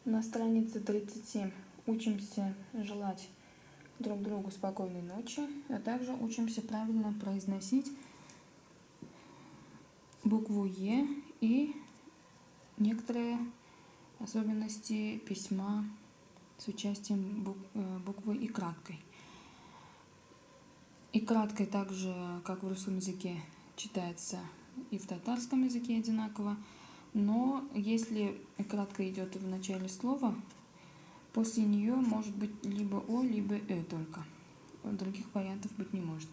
На странице 37 учимся желать друг другу спокойной ночи, а также учимся правильно произносить букву Е и некоторые особенности письма с участием буквы И краткой. И краткой также, как в русском языке, читается и в татарском языке одинаково, но если И краткая идет в начале слова, после нее может быть либо О, либо только. Других вариантов быть не может.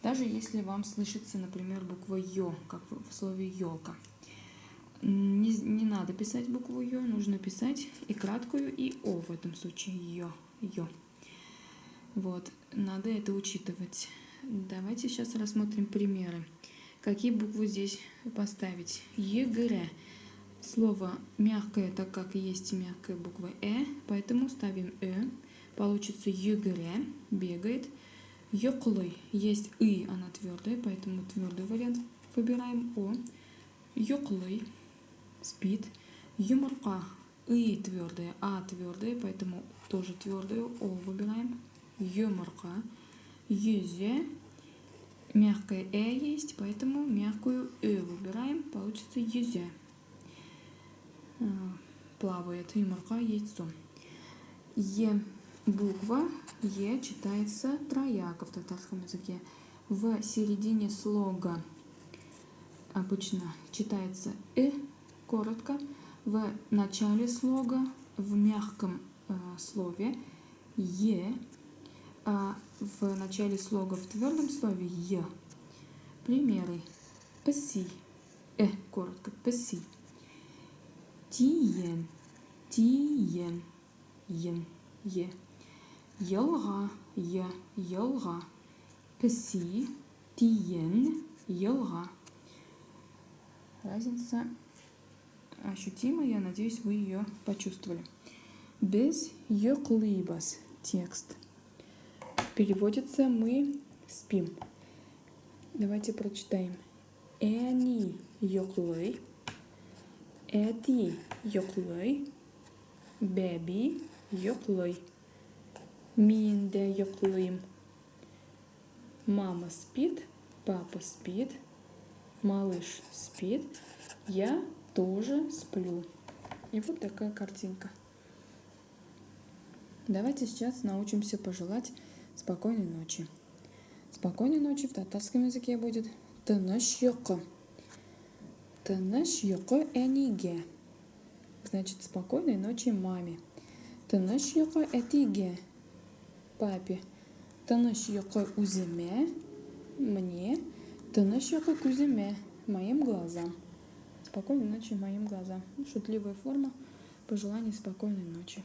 Даже если вам слышится, например, буква Ё, как в слове елка. Не надо писать букву Ё, нужно писать и краткую, и О в этом случае. Ё. Вот, надо это учитывать. Давайте сейчас рассмотрим примеры. Какие буквы здесь поставить? ЕГР. Слово мягкое, так как есть мягкая буква поэтому ставим Получится ЕГР, бегает. Йоклой. Есть И, она твердая, поэтому твердый вариант выбираем О. Йоклой. Спит. Юморка. И твердая, А твердая, поэтому тоже твердую О выбираем. Юморка. Юзе. Мягкое есть, поэтому мягкую выбираем. Получится юзе. Плавает. Юморка, яйцо. Е. Буква Е читается трояко в татарском языке. В середине слога обычно читается коротко. В начале слога в мягком слове Е, а в начале слога в твердом слове Е. Примеры. Паси. Коротко. Паси. Тиен. Тиен. Ен. Е. Елга. Елга. Паси. Тиен. Елга. Разница ощутима, я надеюсь, вы ее почувствовали. Без йоклибас. Текст. Переводится «мы спим». Давайте прочитаем. Эни йоклой. Эти йоклой. Беби йоклой. Минде йоклим. Мама спит, папа спит, малыш спит, я тоже сплю. И вот такая картинка. Давайте сейчас научимся пожелать спокойной ночи. Спокойной ночи в татарском языке будет тыныч йокы. Тыныч йокы эниге. Значит, спокойной ночи маме. Тыныч йокы этиге. Папе. Тыныч йокы уземе. Мне. Тыныч йокы куземе. Моим глазам. Спокойной ночи моим глазам. Шутливая форма пожеланий спокойной ночи.